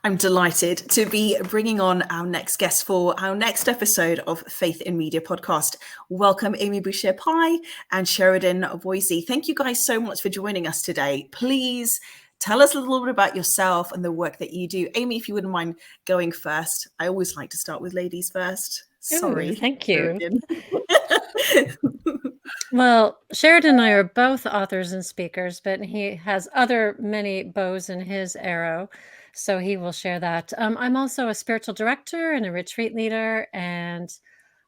I'm delighted to be bringing on our next guest for our next episode of Faith in Media podcast. Welcome, Amy Boucher Pye and Sheridan Voysey. Thank you guys so much for joining us today. Please tell us a little bit about yourself and the work that you do. Amy, if you wouldn't mind going first. I always like to start with ladies first. Sorry. Ooh, thank you. Well, Sheridan and I are both authors and speakers, but he has many bows in his arrow, so he will share that. I'm also a spiritual director and a retreat leader, and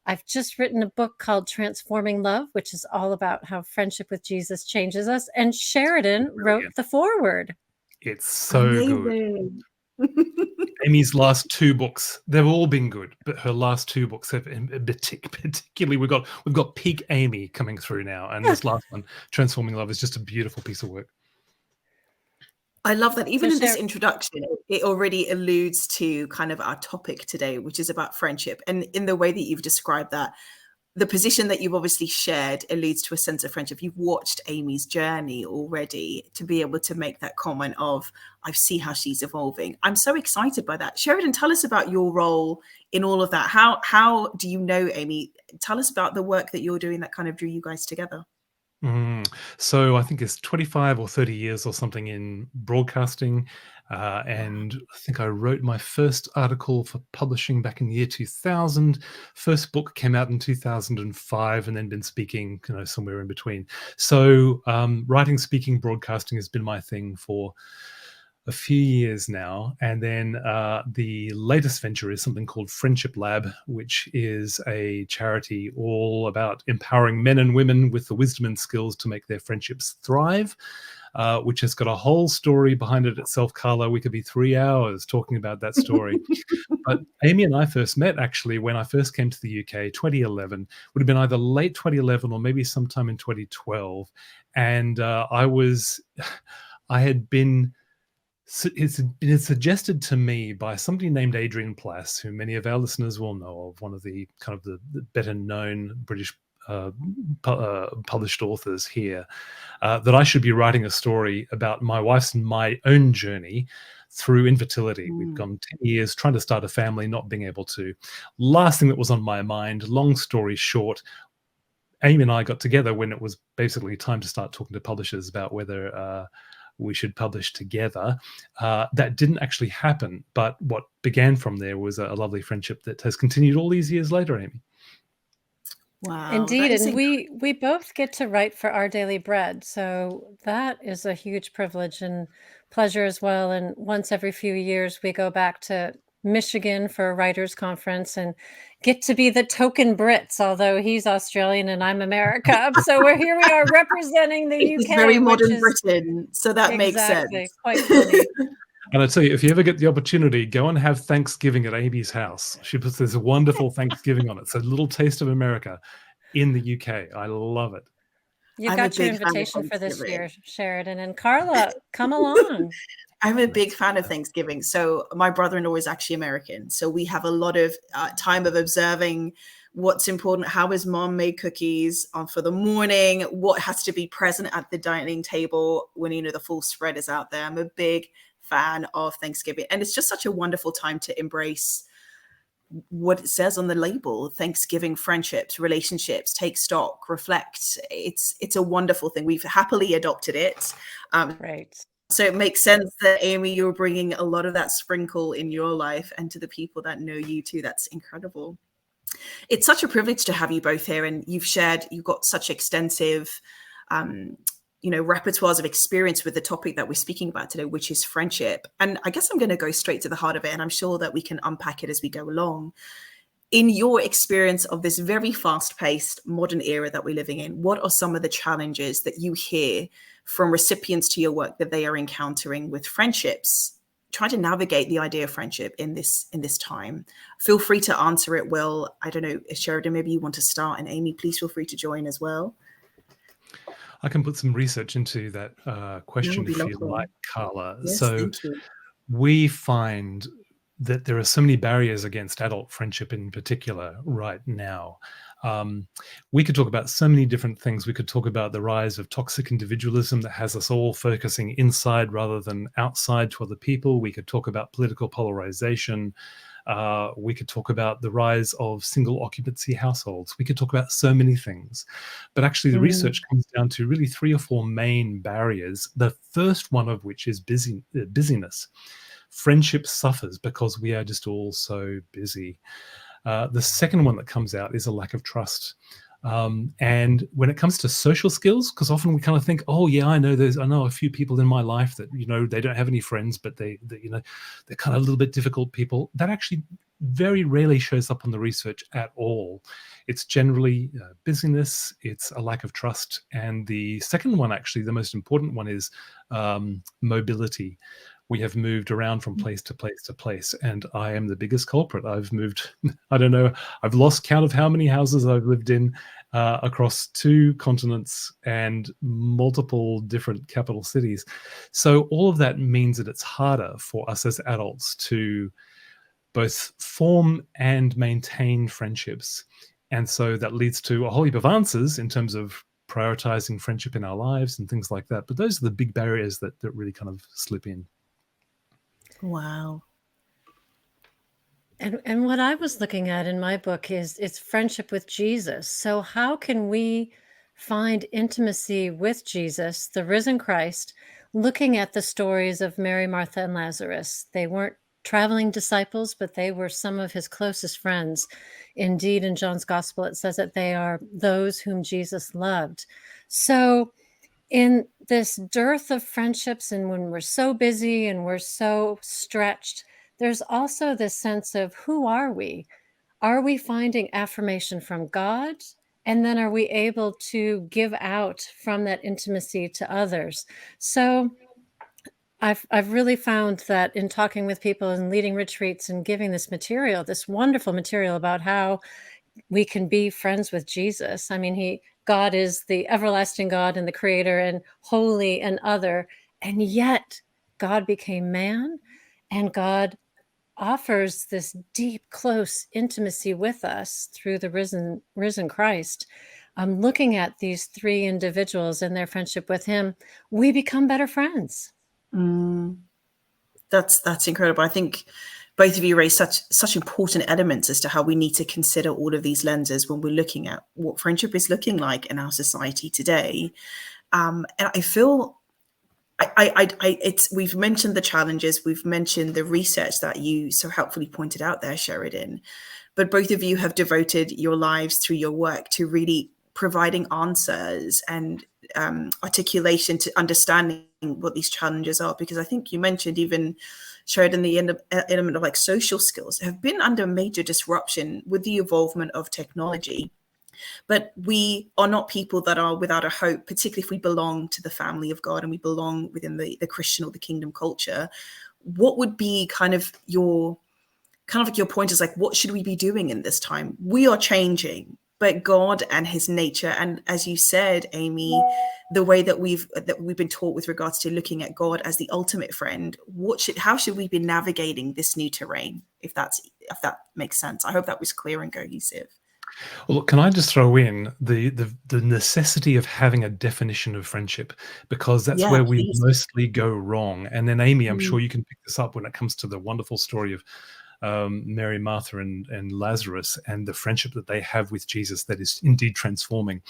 I've just written a book called Transforming Love, which is all about how friendship with Jesus changes us. And Sheridan wrote the foreword. It's so good. Amy's last two books, they've all been good, but her last two books have particularly, we've got peak Amy coming through now, and this last one, Transforming Love, is just a beautiful piece of work. I love that. Even in this introduction, it already alludes to kind of our topic today, which is about friendship. And in the way that you've described that, the position that you've obviously shared alludes to a sense of friendship. You've watched Amy's journey already to be able to make that comment of, I see how she's evolving. I'm so excited by that. Sheridan, tell us about your role in all of that. How do you know Amy? Tell us about the work that you're doing that kind of drew you guys together. So I think it's 25 or 30 years or something in broadcasting. And I think I wrote my first article for publishing back in the year 2000. First book came out in 2005, and then been speaking, somewhere in between. So writing, speaking, broadcasting has been my thing for a few years now. And then the latest venture is something called Friendship Lab, which is a charity all about empowering men and women with the wisdom and skills to make their friendships thrive, which has got a whole story behind it itself. Carla, we could be 3 hours talking about that story. But Amy and I first met, actually, when I first came to the UK, 2011. Would have been either late 2011 or maybe sometime in 2012. And it's been suggested to me by somebody named Adrian Plass, who many of our listeners will know of, one of the kind of the better known British published authors here, that I should be writing a story about my wife's and my own journey through infertility. We've gone 10 years trying to start a family, not being able to. Last thing that was on my mind, long story short, Amy and I got together when it was basically time to start talking to publishers about whether we should publish together. That didn't actually happen, but what began from there was a lovely friendship that has continued all these years later, Amy. Wow. Indeed. And we both get to write for Our Daily Bread. So that is a huge privilege and pleasure as well. And once every few years, we go back to Michigan for a writers conference and get to be the token Brits, although he's Australian and I'm America. So here we are representing the UK. It's very modern Britain, so that makes sense. Quite funny. And I tell you, if you ever get the opportunity, go and have Thanksgiving at Amy's house. She puts this wonderful Thanksgiving on it. It's a little taste of America in the UK. I love it. You got your invitation for this year, Sheridan. And Carla, come along. I'm a big fan of Thanksgiving. So my brother-in-law is actually American. So we have a lot of time of observing what's important. How has mom made cookies for the morning? What has to be present at the dining table when, the full spread is out there? I'm a big fan of Thanksgiving. And it's just such a wonderful time to embrace what it says on the label: Thanksgiving, friendships, relationships, take stock, reflect. It's a wonderful thing. We've happily adopted it. Right. So it makes sense that, Amy, you're bringing a lot of that sprinkle in your life and to the people that know you too. That's incredible. It's such a privilege to have you both here, and you've got such extensive, repertoires of experience with the topic that we're speaking about today, which is friendship. And I guess I'm going to go straight to the heart of it, and I'm sure that we can unpack it as we go along. In your experience of this very fast-paced modern era that we're living in, what are some of the challenges that you hear from recipients to your work that they are encountering with friendships, trying to navigate the idea of friendship in this time? Feel free to answer it, Will. I don't know, Sheridan, maybe you want to start, and Amy, please feel free to join as well. I can put some research into that question if you like, Carla. Yes, so thank you. We find that there are so many barriers against adult friendship in particular right now. We could talk about so many different things. We could talk about the rise of toxic individualism that has us all focusing inside rather than outside to other people. We could talk about political polarization. We could talk about the rise of single occupancy households. We could talk about so many things. But actually, the research comes down to really 3 or 4 main barriers, the first one of which is busyness. Friendship suffers because we are just all so busy. The second one that comes out is a lack of trust. And when it comes to social skills, because often we kind of think, oh yeah, I know a few people in my life that, they don't have any friends, but they're kind of a little bit difficult people. That actually very rarely shows up on the research at all. It's generally busyness, it's a lack of trust. And the second one, actually, the most important one is mobility. We have moved around from place to place to place, and I am the biggest culprit. I've moved, I don't know, I've lost count of how many houses I've lived in across 2 continents and multiple different capital cities. So all of that means that it's harder for us as adults to both form and maintain friendships. And so that leads to a whole heap of answers in terms of prioritizing friendship in our lives and things like that. But those are the big barriers that really kind of slip in. Wow. And what I was looking at in my book is it's friendship with Jesus. So how can we find intimacy with Jesus, the risen Christ, looking at the stories of Mary, Martha, and Lazarus? They weren't traveling disciples, but they were some of his closest friends. Indeed, in John's gospel, it says that they are those whom Jesus loved. So in this dearth of friendships, and when we're so busy and we're so stretched, there's also this sense of, who are we? Are we finding affirmation from God? And then are we able to give out from that intimacy to others? So I've really found that in talking with people and leading retreats and giving this material, this wonderful material about how we can be friends with Jesus. I mean, God is the everlasting God and the creator and holy and other. And yet God became man, and God offers this deep, close intimacy with us through the risen Christ. Looking at these 3 individuals and their friendship with him, we become better friends. That's incredible. I think both of you raise such important elements as to how we need to consider all of these lenses when we're looking at what friendship is looking like in our society today. And I feel we've mentioned the challenges, we've mentioned the research that you so helpfully pointed out there, Sheridan, but both of you have devoted your lives through your work to really providing answers and articulation to understanding what these challenges are. Because I think you mentioned, even Sheridan, the element of like social skills have been under major disruption with the evolvement of technology. But we are not people that are without a hope, particularly if we belong to the family of God and we belong within the Christian or the kingdom culture. What would be kind of your point is like, what should we be doing in this time? We are changing, but God and his nature, and as you said, Amy, the way that we've been taught with regards to looking at God as the ultimate friend, how should we be navigating this new terrain? If that makes sense. I hope that was clear and cohesive. Well, can I just throw in the necessity of having a definition of friendship, because that's where we mostly go wrong. And then Amy, I'm sure you can pick this up when it comes to the wonderful story of Mary, Martha, and Lazarus, and the friendship that they have with Jesus that is indeed transforming.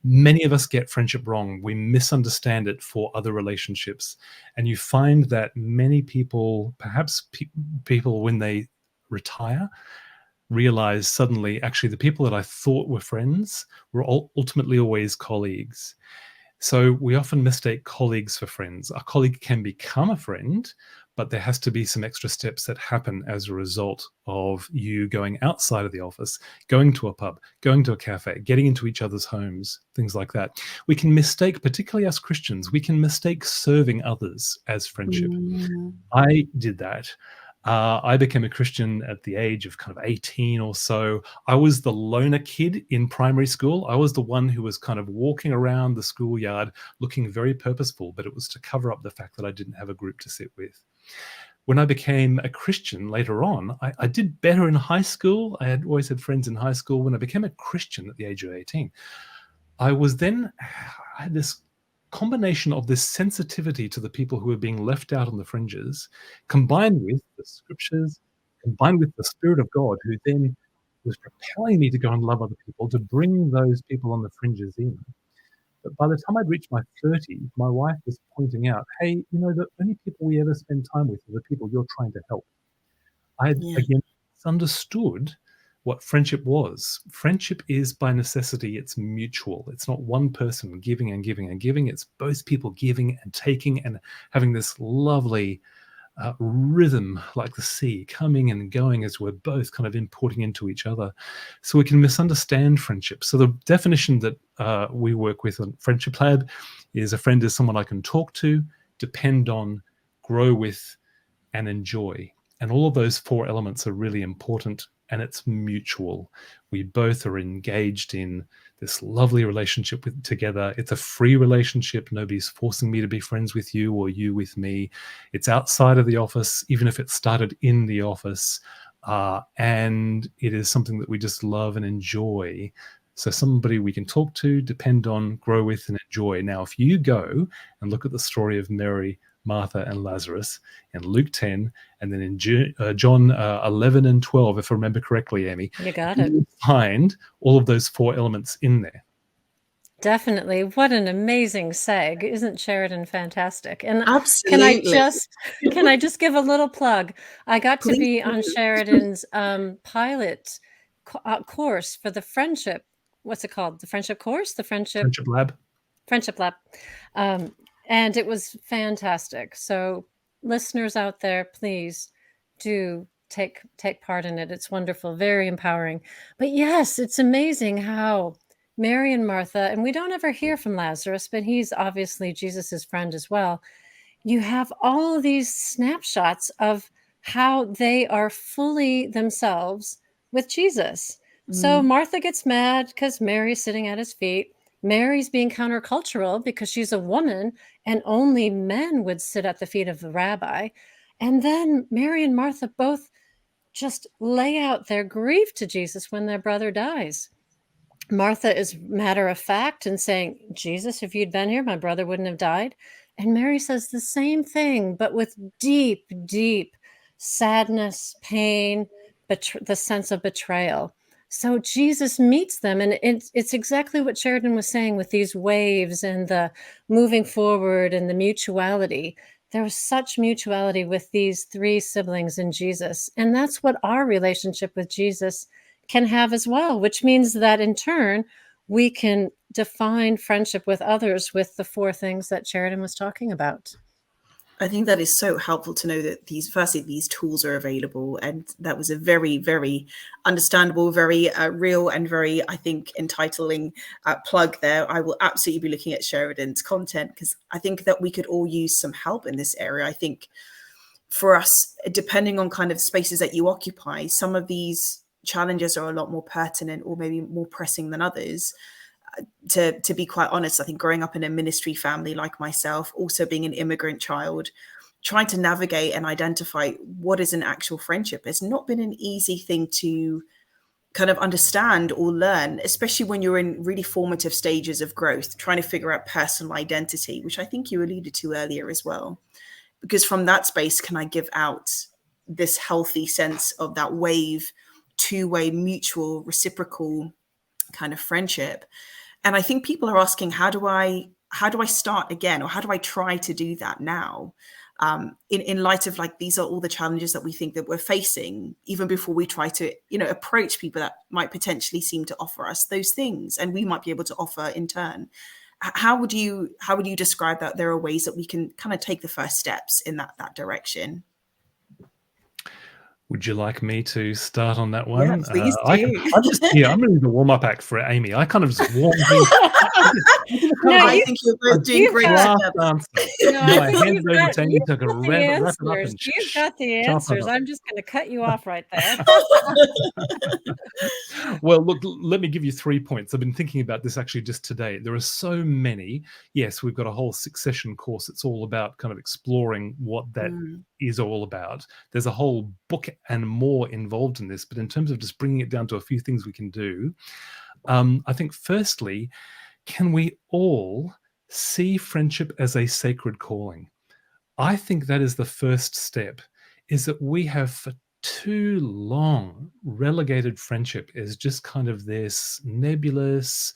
Many of us get friendship wrong. We misunderstand it for other relationships. And you find that many people, perhaps people when they retire, realize suddenly, actually, the people that I thought were friends were ultimately always colleagues. So we often mistake colleagues for friends. A colleague can become a friend, but there has to be some extra steps that happen as a result of you going outside of the office, going to a pub, going to a cafe, getting into each other's homes, things like that. We can mistake, particularly as Christians, we can mistake serving others as friendship. I did that. I became a Christian at the age of kind of 18 or so. I was the loner kid in primary school. I was the one who was kind of walking around the schoolyard looking very purposeful, but it was to cover up the fact that I didn't have a group to sit with. when I became a Christian later on, I did better in high school. I had always had friends in high school. When I became a Christian at the age of 18, I had this combination of this sensitivity to the people who were being left out on the fringes, combined with the scriptures, combined with the Spirit of God, who then was propelling me to go and love other people, to bring those people on the fringes in. But by the time I'd reached my 30s, my wife was pointing out, hey, the only people we ever spend time with are the people you're trying to help. I had, again, misunderstood what friendship was. Friendship is, by necessity, it's mutual. It's not one person giving and giving and giving. It's both people giving and taking and having this lovely rhythm like the sea, coming and going as we're both kind of importing into each other. So we can misunderstand friendship. So the definition that we work with on Friendship Lab is a friend is someone I can talk to, depend on, grow with, and enjoy. And all of those four elements are really important, and it's mutual. We both are engaged in this lovely relationship together. It's a free relationship. Nobody's forcing me to be friends with you or you with me. It's outside of the office, even if it started in the office. And it is something that we just love and enjoy. So somebody we can talk to, depend on, grow with, and enjoy. Now, if you go and look at the story of Mary, Martha, and Lazarus in Luke 10, and then in John 11 and 12, if I remember correctly, Amy. You got it. You find all of those four elements in there. Definitely. What an amazing seg. Isn't Sheridan fantastic? And absolutely. Can I just give a little plug? I got to be on Sheridan's pilot course for the friendship. What's it called? The friendship course? The Friendship Lab. Friendship Lab. And it was fantastic. So listeners out there, please do take part in it. It's wonderful, very empowering. But yes, it's amazing how Mary and Martha, and we don't ever hear from Lazarus, but he's obviously Jesus's friend as well. You have all of these snapshots of how they are fully themselves with Jesus. So Martha gets mad because Mary's sitting at his feet. Mary's being countercultural because she's a woman and only men would sit at the feet of the rabbi. And then Mary and Martha both just lay out their grief to Jesus when their brother dies. Martha is matter of fact and saying, Jesus, if you'd been here, my brother wouldn't have died. And Mary says the same thing, but with deep, deep sadness, pain, the sense of betrayal. So Jesus meets them, and it's exactly what Sheridan was saying with these waves and the moving forward and the mutuality. There was such mutuality with these three siblings in Jesus, and that's what our relationship with Jesus can have as well, which means that in turn, we can define friendship with others with the four things that Sheridan was talking about. I think that is so helpful to know that these tools are available. And that was a very, very understandable, very real and very, I think, entitling plug there. I will absolutely be looking at Sheridan's content because I think that we could all use some help in this area. I think for us, depending on kind of spaces that you occupy, some of these challenges are a lot more pertinent or maybe more pressing than others. To be quite honest, I think growing up in a ministry family like myself, also being an immigrant child, trying to navigate and identify what is an actual friendship has not been an easy thing to kind of understand or learn, especially when you're in really formative stages of growth, trying to figure out personal identity, which I think you alluded to earlier as well. Because from that space, can I give out this healthy sense of that wave, two-way, mutual, reciprocal kind of friendship? And I think people are asking, how do I start again? Or how do I try to do that now? In light of like, these are all the challenges that we think that we're facing, even before we try to, approach people that might potentially seem to offer us those things. And we might be able to offer in turn. How would you describe that there are ways that we can kind of take the first steps in that direction? Would you like me to start on that Yeah, one? please do. I'm really the warm-up act for Amy. I kind of just warm things. I think you're both doing great together. I hand it over to Amy to wrap it up and you've got the answers. I'm just going to cut you off right there. Well, look, let me give you 3 points. I've been thinking about this actually just today. There are so many. Yes, we've got a whole succession course. It's all about kind of exploring what that is all about. There's a whole book and more involved in this. But in terms of just bringing it down to a few things we can do, I think firstly, can we all see friendship as a sacred calling? I think that is the first step, is that we have for too long relegated friendship as just kind of this nebulous,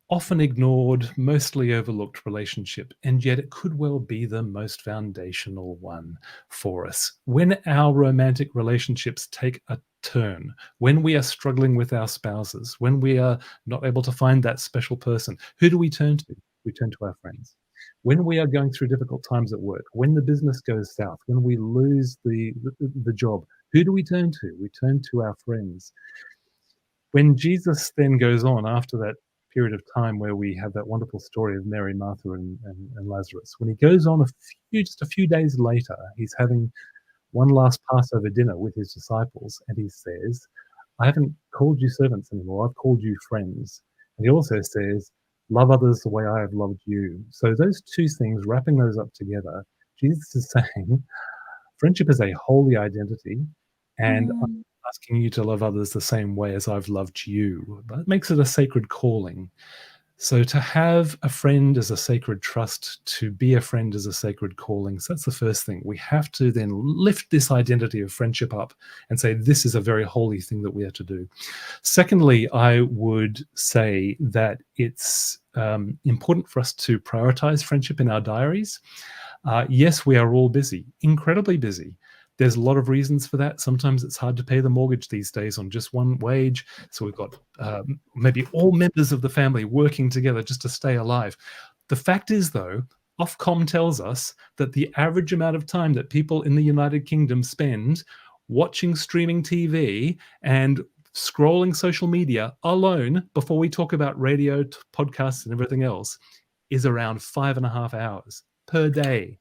often ignored, mostly overlooked relationship, and yet it could well be the most foundational one for us. When our romantic relationships take a turn, when we are struggling with our spouses, when we are not able to find that special person, who do we turn to? We turn to our friends. When we are going through difficult times at work, when the business goes south, when we lose the job, who do we turn to? We turn to our friends. When Jesus then goes on after that period of time where we have that wonderful story of Mary, Martha, and Lazarus, when he goes on just a few days later, he's having one last Passover dinner with his disciples, and he says, I haven't called you servants anymore, I've called you friends. And he also says, love others the way I have loved you. So those two things, wrapping those up together, Jesus is saying, friendship is a holy identity, and I'm asking you to love others the same way as I've loved you. That makes it a sacred calling. So to have a friend as a sacred trust, to be a friend as a sacred calling, so that's the first thing. We have to then lift this identity of friendship up and say, this is a very holy thing that we are to do. Secondly, I would say that it's important for us to prioritize friendship in our diaries. Yes, we are all busy, incredibly busy. There's a lot of reasons for that. Sometimes it's hard to pay the mortgage these days on just one wage. So we've got maybe all members of the family working together just to stay alive. The fact is, though, Ofcom tells us that the average amount of time that people in the United Kingdom spend watching streaming TV and scrolling social media alone, before we talk about radio, podcasts, and everything else, is around 5.5 hours per day.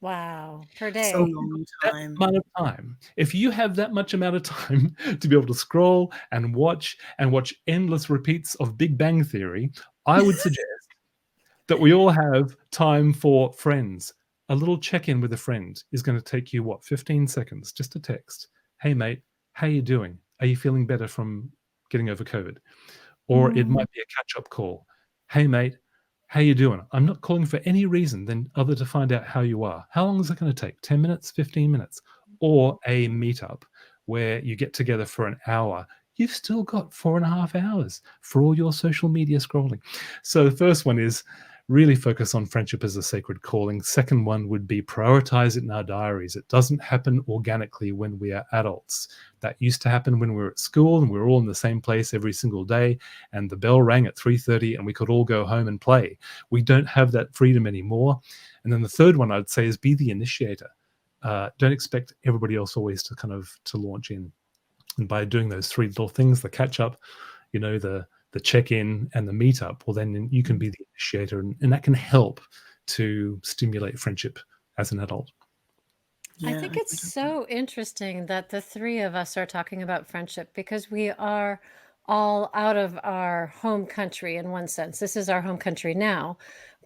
Wow, per day. So long time. That amount of time. If you have that much amount of time to be able to scroll and watch endless repeats of Big Bang Theory, I would suggest that we all have time for friends. A little check-in with a friend is going to take you, 15 seconds, just a text. Hey, mate, how you doing? Are you feeling better from getting over COVID? Or it might be a catch-up call. Hey, mate, how you doing? I'm not calling for any reason than other to find out how you are. How long is it going to take? 10 minutes, 15 minutes? Or a meetup where you get together for an hour. You've still got 4.5 hours for all your social media scrolling. So the first one is really focus on friendship as a sacred calling. Second one would be prioritize it in our diaries. It doesn't happen organically when we are adults. That used to happen when we were at school and we were all in the same place every single day, and the bell rang at 3:30 and we could all go home and play. We don't have that freedom anymore. And then the third one I'd say is be the initiator. Don't expect everybody else always to launch in. And by doing those three little things, the catch up, the check-in and the meetup, well, then you can be the initiator, and that can help to stimulate friendship as an adult. Yeah, I think it's so interesting that the three of us are talking about friendship, because we are all out of our home country in one sense. This is our home country now.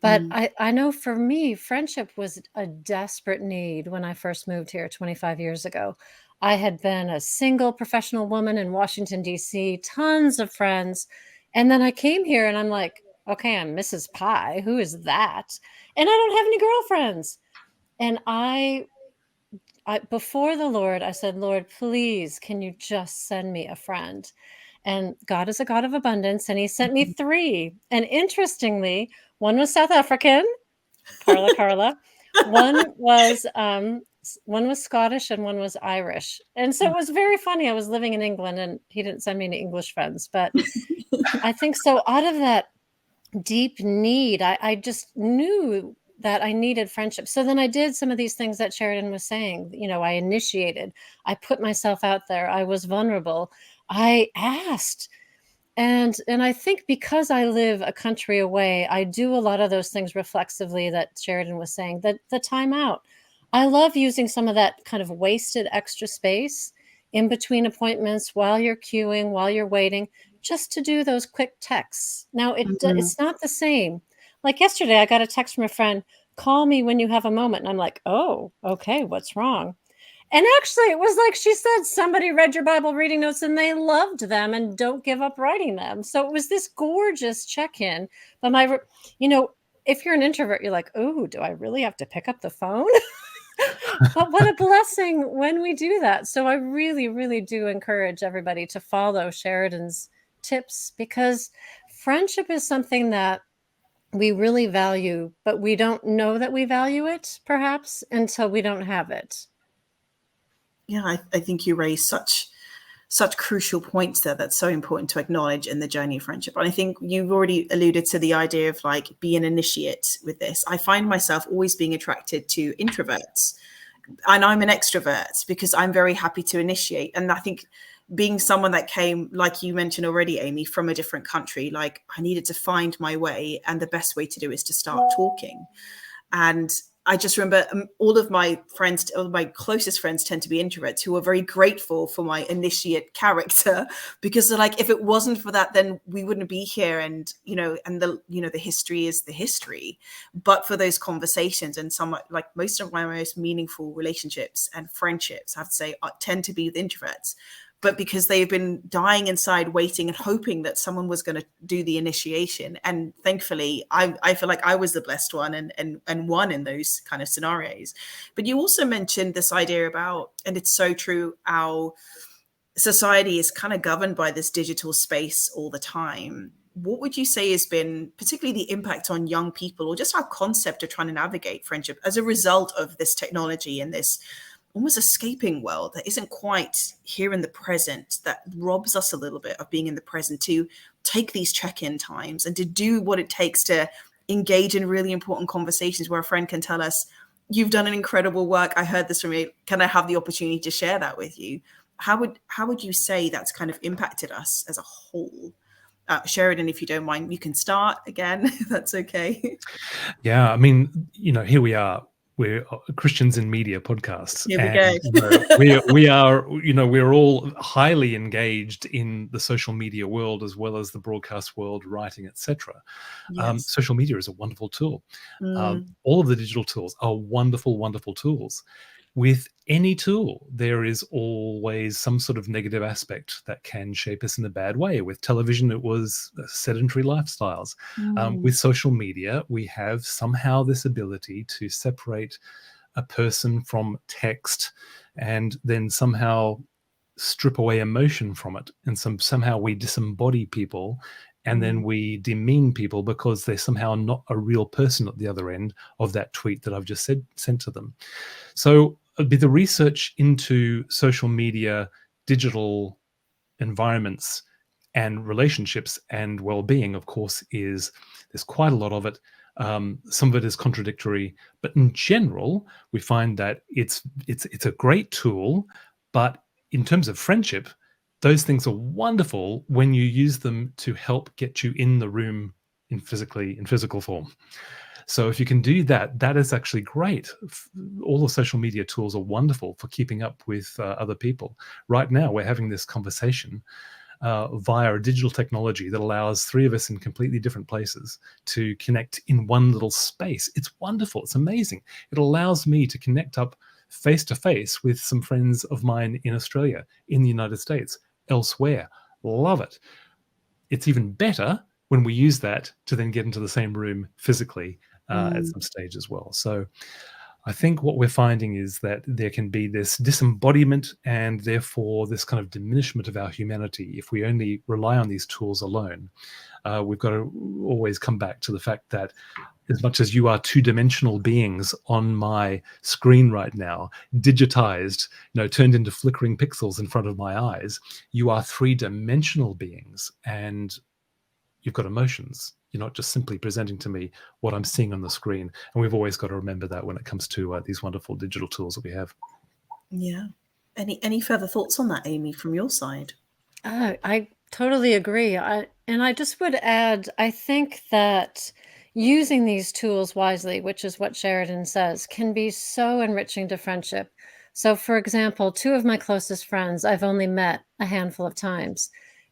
But I know for me, friendship was a desperate need when I first moved here 25 years ago. I had been a single professional woman in Washington, D.C., tons of friends. And then I came here and I'm like, okay, I'm Mrs. Pye. Who is that? And I don't have any girlfriends. And I before the Lord, I said, Lord, please, can you just send me a friend? And God is a God of abundance, and he sent me 3. And interestingly, one was South African, Carla. One was Scottish and one was Irish. And so it was very funny. I was living in England and he didn't send me any English friends. But I think so out of that deep need, I just knew that I needed friendship. So then I did some of these things that Sheridan was saying. You know, I initiated, I put myself out there, I was vulnerable, I asked. And I think because I live a country away, I do a lot of those things reflexively that Sheridan was saying, that the time out. I love using some of that kind of wasted extra space in between appointments, while you're queuing, while you're waiting, just to do those quick texts. Now, it's not the same. Like yesterday, I got a text from a friend, call me when you have a moment. And I'm like, oh, okay, what's wrong? And actually, it was like she said, somebody read your Bible reading notes and they loved them and don't give up writing them. So it was this gorgeous check-in. But if you're an introvert, you're like, oh, do I really have to pick up the phone? But what a blessing when we do that. So I really, really do encourage everybody to follow Sheridan's tips, because friendship is something that we really value, but we don't know that we value it, perhaps, until we don't have it. Yeah, I think you raise such crucial points there that's so important to acknowledge in the journey of friendship. And I think you've already alluded to the idea of like be an initiate with this. I find myself always being attracted to introverts, and I'm an extrovert because I'm very happy to initiate. And I think being someone that came, like you mentioned already, Amy, from a different country, like I needed to find my way, and the best way to do is to start talking. And I just remember all of my closest friends tend to be introverts who are very grateful for my initiate character, because they're like, if it wasn't for that, then we wouldn't be here. And, the history is the history. But for those conversations, and most of my most meaningful relationships and friendships, I have to say, tend to be with introverts. But because they've been dying inside, waiting and hoping that someone was going to do the initiation. And thankfully, I feel like I was the blessed one and one in those kind of scenarios. But you also mentioned this idea about, and it's so true, our society is kind of governed by this digital space all the time. What would you say has been particularly the impact on young people, or just our concept of trying to navigate friendship as a result of this technology and this almost escaping world that isn't quite here in the present, that robs us a little bit of being in the present, to take these check-in times and to do what it takes to engage in really important conversations where a friend can tell us, you've done an incredible work, I heard this from you, can I have the opportunity to share that with you? How would you say that's kind of impacted us as a whole? Sheridan, if you don't mind, you can start again, if that's okay. Yeah, I mean, here we are. We're Christians in Media podcasts. Here we go. We are, we're all highly engaged in the social media world as well as the broadcast world, writing, etc. Yes. Social media is a wonderful tool. All of the digital tools are wonderful, wonderful tools. With any tool, there is always some sort of negative aspect that can shape us in a bad way. With television, it was sedentary lifestyles. With social media, we have somehow this ability to separate a person from text and then somehow strip away emotion from it. And somehow we disembody people, and then we demean people because they're somehow not a real person at the other end of that tweet that I've just sent to them. So the research into social media, digital environments, and relationships and well-being, of course, there's quite a lot of it. Some of it is contradictory, but in general, we find that it's a great tool. But in terms of friendship, those things are wonderful when you use them to help get you in the room in physical form. So if you can do that, that is actually great. All the social media tools are wonderful for keeping up with other people. Right now, we're having this conversation via a digital technology that allows three of us in completely different places to connect in one little space. It's wonderful. It's amazing. It allows me to connect up face to face with some friends of mine in Australia, in the United States, elsewhere. Love it. It's even better when we use that to then get into the same room physically at some stage as well. So I think what we're finding is that there can be this disembodiment and therefore this kind of diminishment of our humanity if we only rely on these tools alone. We've got to always come back to the fact that as much as you are two-dimensional beings on my screen right now, digitized, turned into flickering pixels in front of my eyes, you are three-dimensional beings, and you've got emotions, You're not just simply presenting to me what I'm seeing on the screen. And we've always got to remember that when it comes to these wonderful digital tools that we have. Yeah. Any further thoughts on that, Amy, from your side? I totally agree. And I just would add, I think that using these tools wisely, which is what Sheridan says, can be so enriching to friendship. So, for example, two of my closest friends I've only met a handful of times,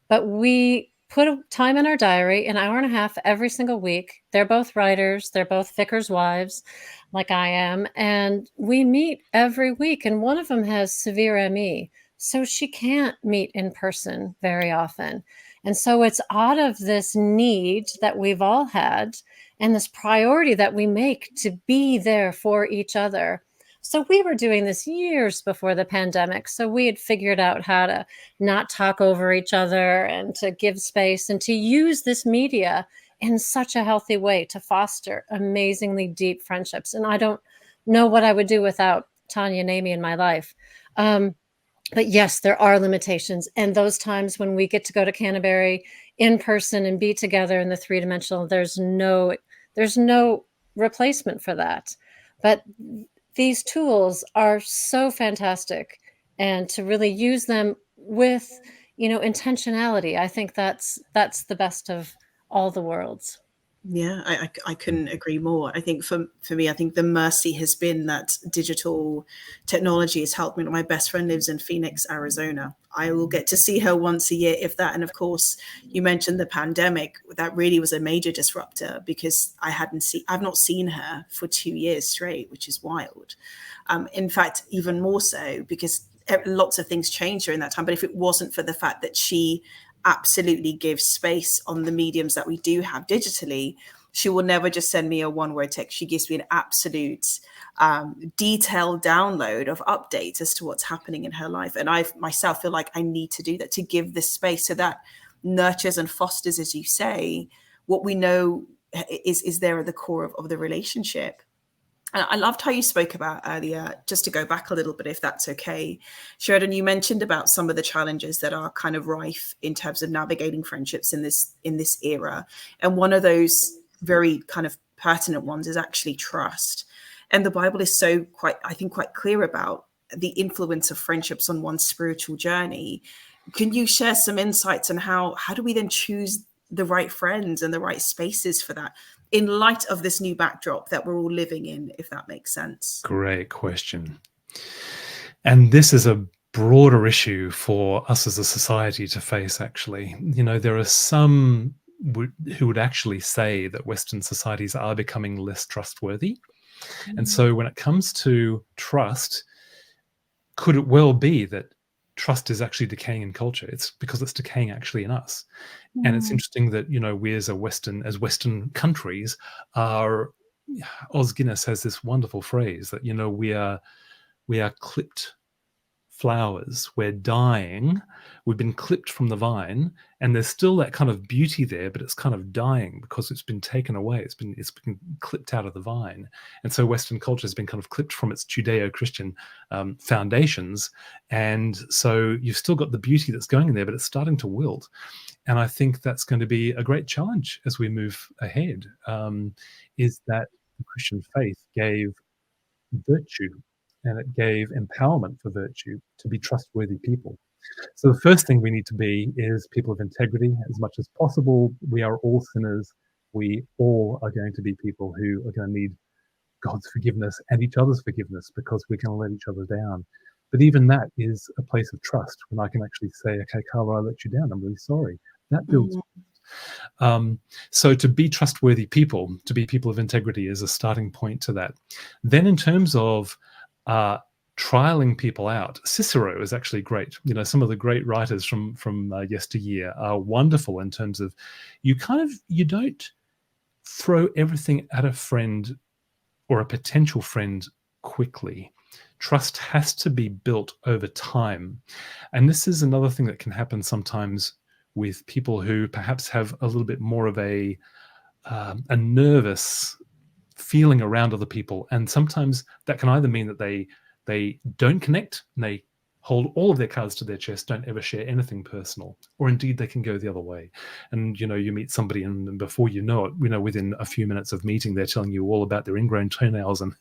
but we put a time in our diary, an hour and a half every single week. They're both writers. They're both vicar's wives, like I am. And we meet every week. And one of them has severe ME. So she can't meet in person very often. And so it's out of this need that we've all had and this priority that we make to be there for each other. So we were doing this years before the pandemic. So we had figured out how to not talk over each other and to give space and to use this media in such a healthy way to foster amazingly deep friendships. And I don't know what I would do without Tanya and Amy in my life. But yes, there are limitations. And those times when we get to go to Canterbury in person and be together in the three-dimensional, there's no replacement for that. But these tools are so fantastic, and to really use them with, intentionality, I think that's the best of all the worlds. Yeah, I couldn't agree more. I think for me, I think the mercy has been that digital technology has helped me. My best friend lives in Phoenix, Arizona. I will get to see her once a year, if that. And of course, you mentioned the pandemic. That really was a major disruptor because I've not seen her for 2 years straight, which is wild. In fact, even more so because lots of things changed during that time. But if it wasn't for the fact that she absolutely gives space on the mediums that we do have digitally, she will never just send me a one-word text. She gives me an absolute detailed download of updates as to what's happening in her life. And I myself feel like I need to do that, to give this space so that nurtures and fosters, as you say, what we know is there at the core of the relationship. And I loved how you spoke about earlier, just to go back a little bit, if that's okay. Sheridan, you mentioned about some of the challenges that are kind of rife in terms of navigating friendships in this era. And one of those very kind of pertinent ones is actually trust. And the Bible is quite clear about the influence of friendships on one's spiritual journey. Can you share some insights on how do we then choose the right friends and the right spaces for that, in light of this new backdrop that we're all living in, if that makes sense? Great question. And this is a broader issue for us as a society to face, actually. There are some who would actually say that Western societies are becoming less trustworthy. Mm-hmm. And so when it comes to trust, could it well be that trust is actually decaying in culture? It's because it's decaying actually in us. And it's interesting that, we as Western countries are, Os Guinness has this wonderful phrase that, we are clipped flowers. We're dying. We've been clipped from the vine, and there's still that kind of beauty there, but it's kind of dying because it's been taken away. It's been clipped out of the vine. And so Western culture has been kind of clipped from its Judeo-Christian foundations. And so you've still got the beauty that's going in there, but it's starting to wilt. And I think that's going to be a great challenge as we move ahead, is that the Christian faith gave virtue, and it gave empowerment for virtue to be trustworthy people. So the first thing we need to be is people of integrity as much as possible. We are all sinners. We all are going to be people who are going to need God's forgiveness and each other's forgiveness, because we can let each other down. But even that is a place of trust, when I can actually say, okay, Carla, I let you down. I'm really sorry. That builds. So to be trustworthy people, to be people of integrity, is a starting point to that. Then in terms of trialing people out, Cicero is actually great. Some of the great writers from yesteryear are wonderful in terms of you don't throw everything at a friend or a potential friend quickly. Trust has to be built over time. And this is another thing that can happen sometimes with people who perhaps have a little bit more of a nervous feeling around other people. And sometimes that can either mean that they don't connect and they hold all of their cards to their chest, don't ever share anything personal, or indeed they can go the other way. And, you meet somebody and before you know it, within a few minutes of meeting, they're telling you all about their ingrown toenails and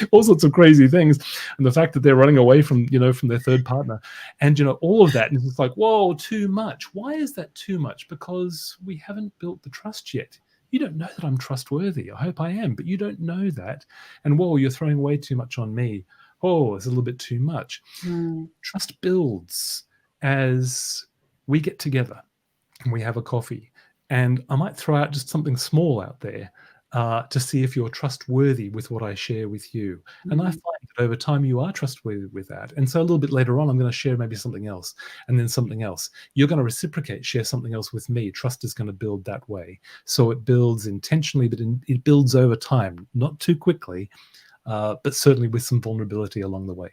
all sorts of crazy things. And the fact that they're running away from their third partner and, all of that. And it's like, whoa, too much. Why is that too much? Because we haven't built the trust yet. You don't know that I'm trustworthy. I hope I am, but you don't know that. And whoa, you're throwing way too much on me. Oh, it's a little bit too much. Trust builds as we get together and we have a coffee. And I might throw out just something small out there to see if you're trustworthy with what I share with you. And I find that over time you are trustworthy with that. And so a little bit later on, I'm going to share maybe something else and then something else. You're going to reciprocate, share something else with me. Trust is going to build that way. So it builds intentionally, but it builds over time, not too quickly, but certainly with some vulnerability along the way.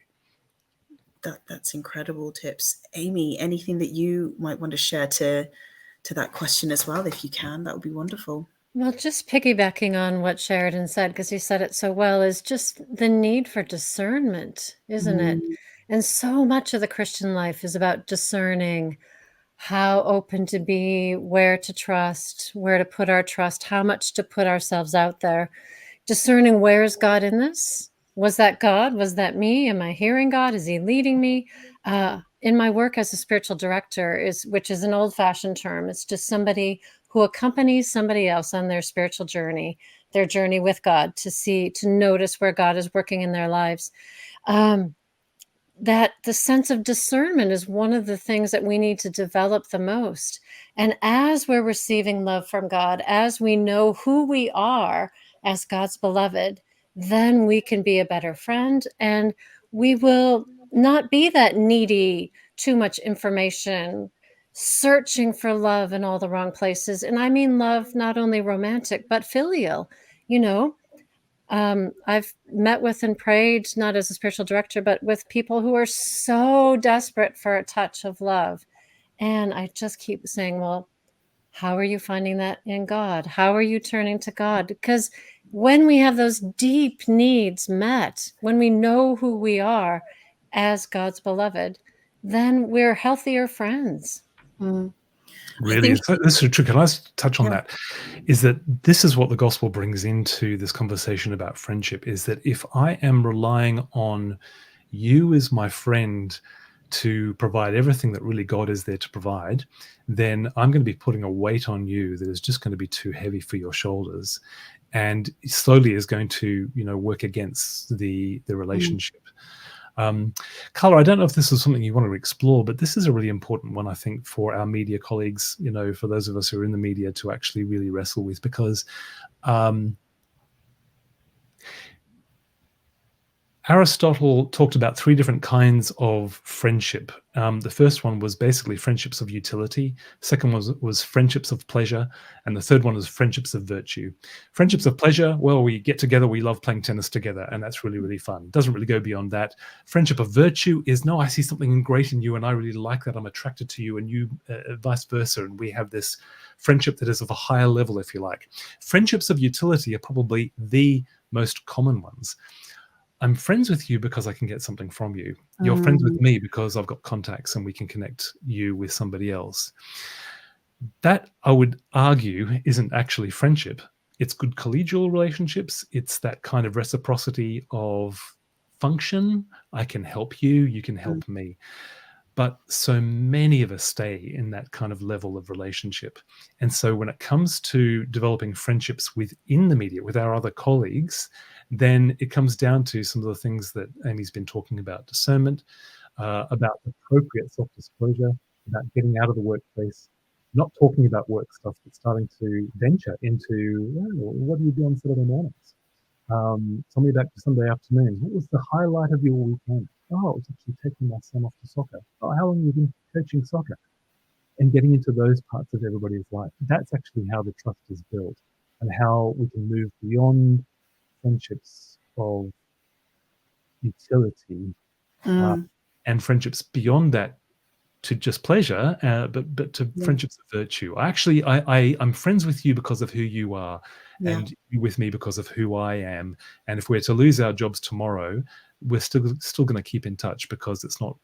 That's incredible tips. Amy, anything that you might want to share to that question as well, if you can, that would be wonderful. Well, just piggybacking on what Sheridan said, because he said it so well, is just the need for discernment, isn't it? And so much of the Christian life is about discerning how open to be, where to trust, where to put our trust, how much to put ourselves out there. Discerning, where is God in this? Was that God? Was that me? Am I hearing God? Is he leading me? In my work as a spiritual director, which is an old-fashioned term, it's just somebody who accompanies somebody else on their spiritual journey, their journey with God, to notice where God is working in their lives. That the sense of discernment is one of the things that we need to develop the most. And as we're receiving love from God, as we know who we are as God's beloved, then we can be a better friend, and we will not be that needy, too much information, searching for love in all the wrong places. And I mean love, not only romantic, but filial. I've met with and prayed, not as a spiritual director, but with people who are so desperate for a touch of love. And I just keep saying, well, how are you finding that in God? How are you turning to God? Because when we have those deep needs met, when we know who we are as God's beloved, then we're healthier friends. Really, this is true. Can I touch on that? Is that this is what the gospel brings into this conversation about friendship, is that if I am relying on you as my friend to provide everything that really God is there to provide, then I'm going to be putting a weight on you that is just going to be too heavy for your shoulders, and slowly is going to, work against the relationship. Carla, I don't know if this is something you want to explore, but this is a really important one, I think, for our media colleagues, for those of us who are in the media to actually really wrestle with, because Aristotle talked about three different kinds of friendship. The first one was basically friendships of utility. Second was friendships of pleasure. And the third one was friendships of virtue. Friendships of pleasure, well, we get together, we love playing tennis together, and that's really, really fun. Doesn't really go beyond that. Friendship of virtue is, no, I see something great in you and I really like that. I'm attracted to you, and you vice versa. And we have this friendship that is of a higher level, if you like. Friendships of utility are probably the most common ones. I'm friends with you because I can get something from you. You're friends with me because I've got contacts and we can connect you with somebody else. That, I would argue, isn't actually friendship. It's good collegial relationships. It's that kind of reciprocity of function. I can help you, you can help me. But so many of us stay in that kind of level of relationship. And so when it comes to developing friendships within the media, with our other colleagues, then it comes down to some of the things that Amy's been talking about: discernment, about appropriate self-disclosure, about getting out of the workplace, not talking about work stuff, but starting to venture into, what do you do on Saturday mornings? Tell me about your Sunday afternoons. What was the highlight of your weekend? Oh, it was actually taking my son off to soccer. Oh, how long have you been coaching soccer? And getting into those parts of everybody's life. That's actually how the trust is built, and how we can move beyond friendships of utility and friendships beyond that to just pleasure, but to friendships of virtue. I'm friends with you because of who you are, and you with me because of who I am. And if we're to lose our jobs tomorrow, we're still going to keep in touch, because it's no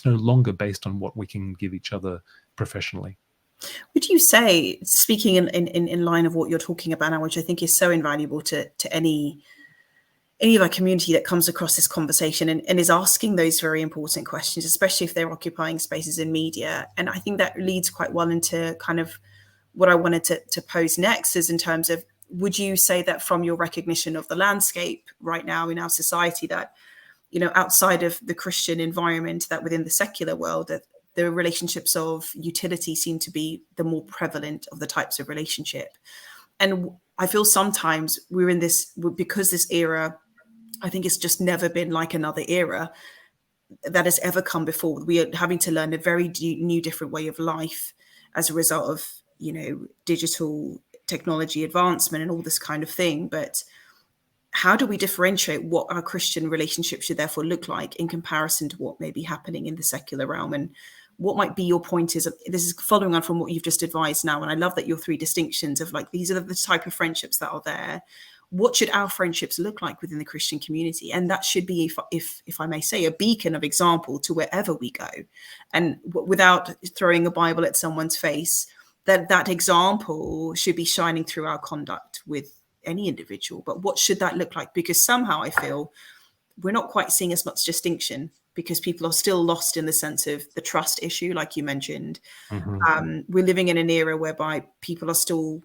longer based on what we can give each other professionally. Would you say, speaking in line of what you're talking about now, which I think is so invaluable to any of our community that comes across this conversation and is asking those very important questions, especially if they're occupying spaces in media. And I think that leads quite well into kind of what I wanted to pose next, is in terms of, would you say that from your recognition of the landscape right now in our society, that, you know, outside of the Christian environment, that within the secular world, that the relationships of utility seem to be the more prevalent of the types of relationship? And I feel sometimes we're in this, because this era, I think it's just never been like another era that has ever come before. We are having to learn a very new, different way of life as a result of, you know, digital technology advancement and all this kind of thing. But how do we differentiate what our Christian relationship should therefore look like in comparison to what may be happening in the secular realm? And what might be your pointers? This is following on from what you've just advised now. And I love that your three distinctions of, like, these are the type of friendships that are there. What should our friendships look like within the Christian community? And that should be, if I may say, a beacon of example to wherever we go. And without throwing a Bible at someone's face, that example should be shining through our conduct with any individual. But what should that look like? Because somehow I feel we're not quite seeing as much distinction, because people are still lost in the sense of the trust issue, like you mentioned. Mm-hmm. We're living in an era whereby people are still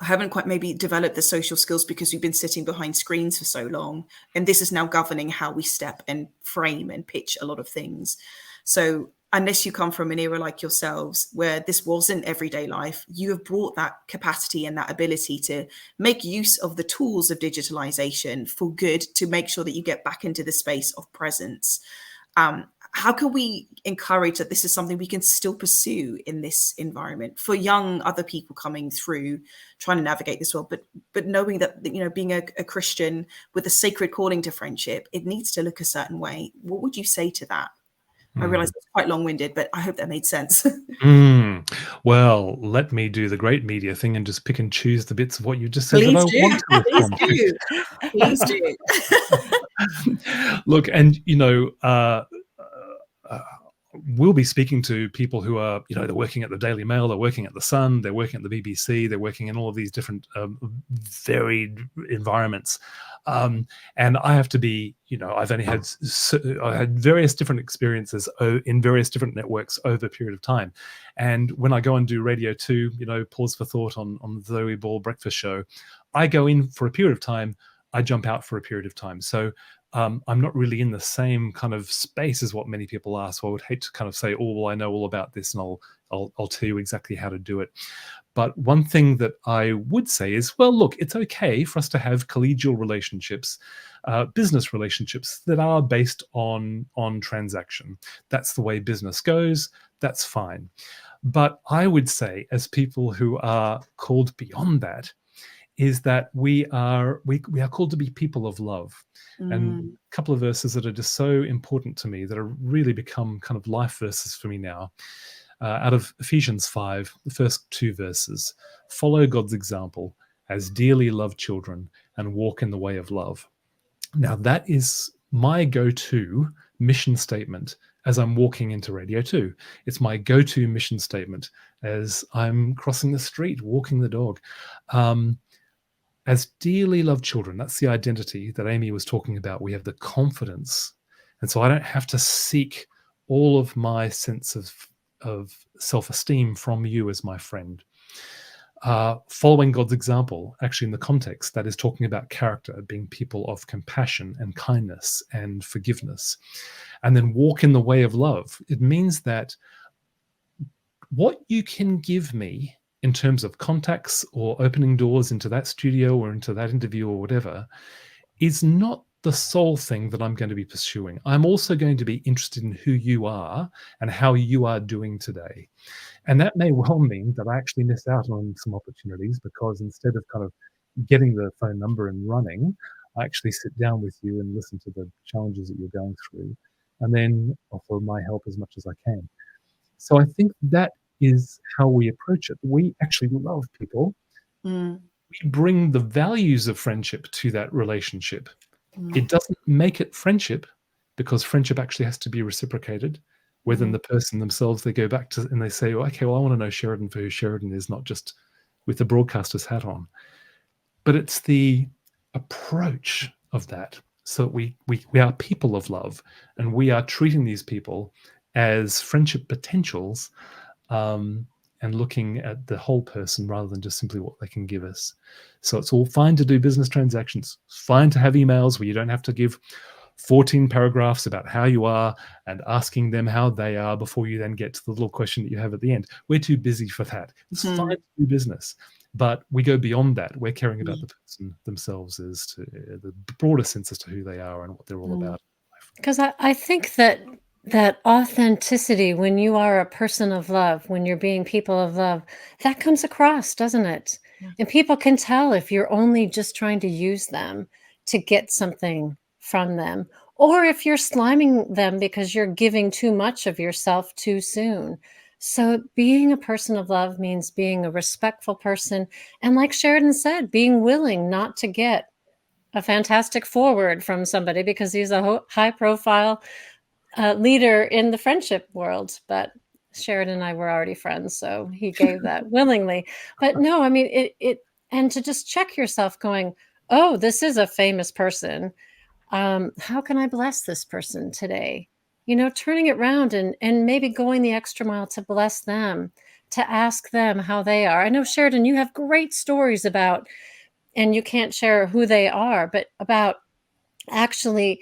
haven't quite maybe developed the social skills, because we've been sitting behind screens for so long, and this is now governing how we step and frame and pitch a lot of things. So unless you come from an era like yourselves where this wasn't everyday life, you have brought that capacity and that ability to make use of the tools of digitalization for good, to make sure that you get back into the space of presence. How can we encourage that this is something we can still pursue in this environment for young other people coming through, trying to navigate this world, but knowing that, you know, being a Christian with a sacred calling to friendship, it needs to look a certain way? What would you say to that? I realize it's quite long-winded, but I hope that made sense. Well, let me do the great media thing and just pick and choose the bits of what you just said Please that I do. want to respond to. Please do. Look, and, you know, we'll be speaking to people who are, you know, they're working at the Daily Mail, they're working at the Sun, they're working at the BBC, they're working in all of these different varied environments. And I have to be, you know, I've only had I had various different experiences in various different networks over a period of time. And when I go and do Radio 2, you know, Pause for Thought on the Zoe Ball breakfast show, I go in for a period of time, I jump out for a period of time. So I'm not really in the same kind of space as what many people are. So I would hate to kind of say, oh, well, I know all about this, and I'll tell you exactly how to do it. But one thing that I would say is, well, look, it's okay for us to have collegial relationships, business relationships that are based on transaction. That's the way business goes. That's fine. But I would say, as people who are called beyond that, is that we are called to be people of love. And a couple of verses that are just so important to me, that have really become kind of life verses for me now, out of Ephesians 5, the first two verses: follow God's example as dearly loved children and walk in the way of love. Now, that is my go-to mission statement as I'm walking into Radio 2. It's my go-to mission statement as I'm crossing the street, walking the dog. As dearly loved children, that's the identity that Amy was talking about. We have the confidence. And so I don't have to seek all of my sense of self-esteem from you as my friend. Following God's example, actually in the context, that is talking about character, being people of compassion and kindness and forgiveness. And then walk in the way of love. It means that what you can give me in terms of contacts or opening doors into that studio or into that interview or whatever, is not the sole thing that I'm going to be pursuing. I'm also going to be interested in who you are and how you are doing today. And that may well mean that I actually miss out on some opportunities, because instead of kind of getting the phone number and running, I actually sit down with you and listen to the challenges that you're going through, and then offer my help as much as I can. So I think that is how we approach it. We actually love people. We bring the values of friendship to that relationship. It doesn't make it friendship, because friendship actually has to be reciprocated. Within the person themselves, they go back to and they say, well, okay, well, I want to know Sheridan for who Sheridan is, not just with the broadcaster's hat on. But it's the approach of that. So we are people of love, and we are treating these people as friendship potentials, and looking at the whole person rather than just simply what they can give us. So it's all fine to do business transactions. It's fine to have emails where you don't have to give 14 paragraphs about how you are and asking them how they are before you then get to the little question that you have at the end. We're too busy for that. It's fine to do business, but we go beyond that. We're caring about the person themselves as to the broader sense as to who they are and what they're all about. Because I think that authenticity, when you are a person of love, when you're being people of love, that comes across, doesn't it? Yeah. And people can tell if you're only just trying to use them to get something from them, or if you're sliming them because you're giving too much of yourself too soon. So being a person of love means being a respectful person. And like Sheridan said, being willing not to get a fantastic forward from somebody because he's a high profile leader in the friendship world. But Sheridan and I were already friends, so he gave that willingly. But no, I mean, it and to just check yourself going, oh, this is a famous person. How can I bless this person today? You know, turning it around and maybe going the extra mile to bless them, to ask them how they are. I know, Sheridan, you have great stories about, and you can't share who they are, but about actually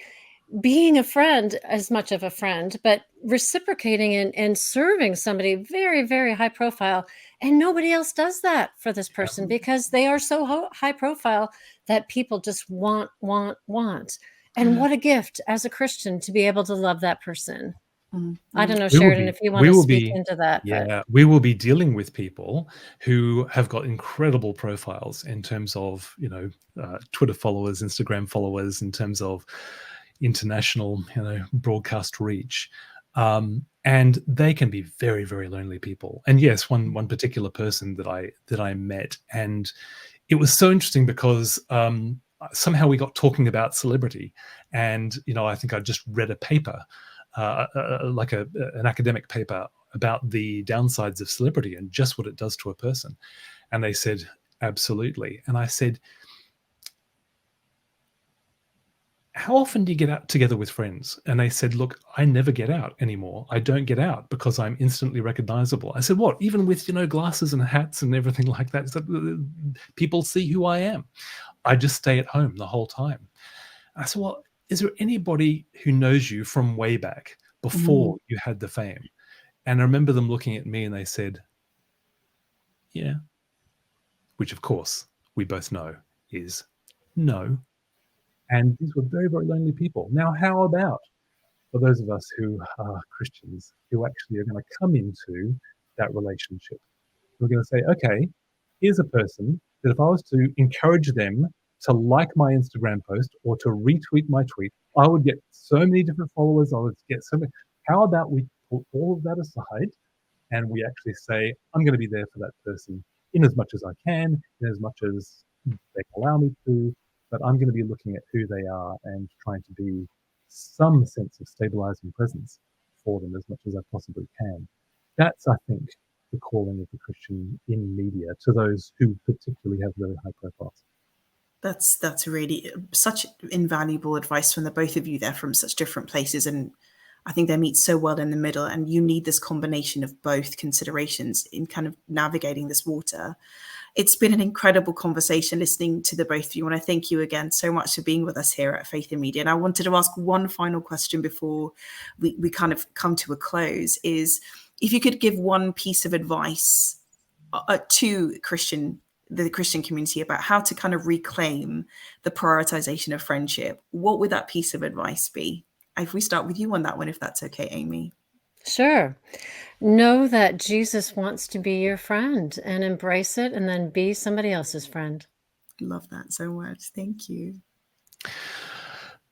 being a friend, as much of a friend, but reciprocating and serving somebody very, very high profile. And nobody else does that for this person because they are so high profile that people just want. And what a gift as a Christian to be able to love that person. I don't know, Sheridan, if you want to speak into that. Yeah, but we will be dealing with people who have got incredible profiles in terms of, Twitter followers, Instagram followers, in terms of international, broadcast reach. And they can be very, very lonely people. And yes, one particular person that I met, and it was so interesting because somehow we got talking about celebrity, and I think I just read a paper, like an academic paper about the downsides of celebrity and just what it does to a person. And they said, absolutely. And I said, how often do you get out together with friends? And they said, look, I never get out anymore. I don't get out because I'm instantly recognizable. I said, what? Even with, glasses and hats and everything like that? So people see who I am. I just stay at home the whole time. I said, well, is there anybody who knows you from way back before you had the fame? And I remember them looking at me and they said, yeah. Which, of course, we both know is no. And these were very, very lonely people. Now, how about for those of us who are Christians, who actually are going to come into that relationship? We're going to say, okay, here's a person that if I was to encourage them to like my Instagram post or to retweet my tweet, I would get so many different followers. I would get so many. How about we put all of that aside and we actually say, I'm going to be there for that person in as much as I can, in as much as they allow me to, but I'm going to be looking at who they are and trying to be some sense of stabilizing presence for them as much as I possibly can. That's, I think, the calling of the Christian in media to those who particularly have really high profiles. That's really such invaluable advice from the both of you there from such different places. And I think they meet so well in the middle, and you need this combination of both considerations in kind of navigating this water. It's been an incredible conversation listening to the both of you. And I thank you again so much for being with us here at Faith in Media. And I wanted to ask one final question before we kind of come to a close, is if you could give one piece of advice to the Christian community about how to kind of reclaim the prioritization of friendship, what would that piece of advice be? If we start with you on that one, if that's okay, Amy. Sure. Know that Jesus wants to be your friend and embrace it, and then be somebody else's friend. Love that so much. Thank you.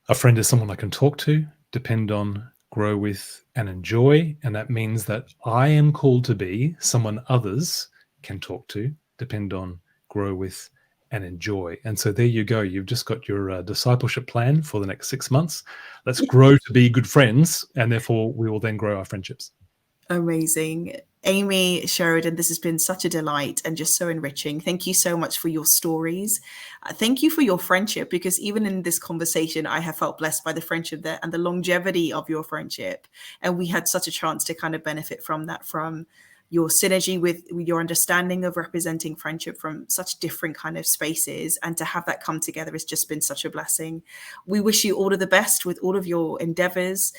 A friend is someone I can talk to, depend on, grow with, and enjoy. And that means that I am called to be someone others can talk to, depend on, grow with, and enjoy. And so there you go. You've just got your discipleship plan for the next 6 months. Let's grow to be good friends, and therefore we will then grow our friendships. Amazing. Amy, Sheridan, this has been such a delight and just so enriching. Thank you so much for your stories. Thank you for your friendship, because even in this conversation, I have felt blessed by the friendship there and the longevity of your friendship. And we had such a chance to kind of benefit from that, from your synergy with your understanding of representing friendship from such different kind of spaces, and to have that come together has just been such a blessing. We wish you all of the best with all of your endeavors.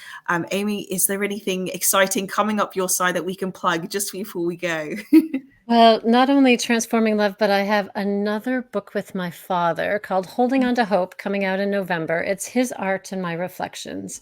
Amy, is there anything exciting coming up your side that we can plug just before we go? Well, not only Transforming Love, but I have another book with my father called Holding On to Hope, coming out in November. It's his art and my reflections.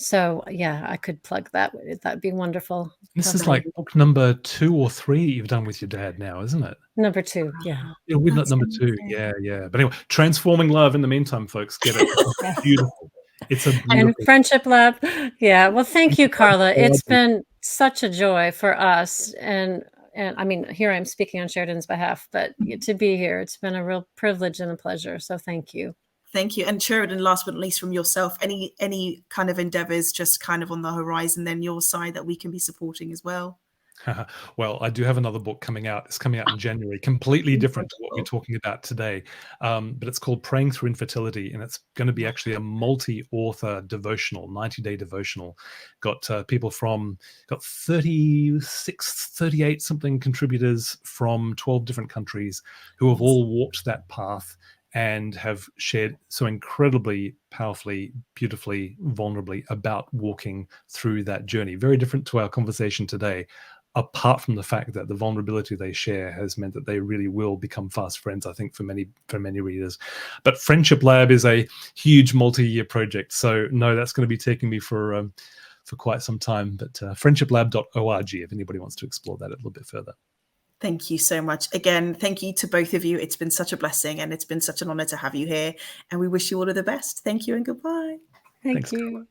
So yeah, I could plug that. That'd be wonderful. This is like book number 2 or 3 you've done with your dad now, isn't it? Number 2, yeah. Yeah, we've got number 2. Yeah. But anyway, Transforming Love in the meantime, folks. Get it. It's beautiful. It's a beautiful. And Friendship Lab. Yeah. Well, thank you, Carla. It's been such a joy for us. And I mean, here I'm speaking on Sheridan's behalf, but to be here, it's been a real privilege and a pleasure. So thank you. Thank you. And Sheridan, last but not least, from yourself, any kind of endeavors just kind of on the horizon, then your side that we can be supporting as well? Well, I do have another book coming out. It's coming out in January, completely different to what we're talking about today. But it's called Praying Through Infertility, and it's going to be actually a multi-author devotional, 90-day devotional. Got 36, 38 something contributors from 12 different countries who have all walked that path and have shared so incredibly powerfully, beautifully, vulnerably about walking through that journey. Very different to our conversation today, apart from the fact that the vulnerability they share has meant that they really will become fast friends, I think, for many readers. But Friendship Lab is a huge multi-year project. So no, that's going to be taking me for quite some time. But friendshiplab.org, if anybody wants to explore that a little bit further. Thank you so much. Again, thank you to both of you. It's been such a blessing, and it's been such an honor to have you here. And we wish you all of the best. Thank you and goodbye. Thanks, you.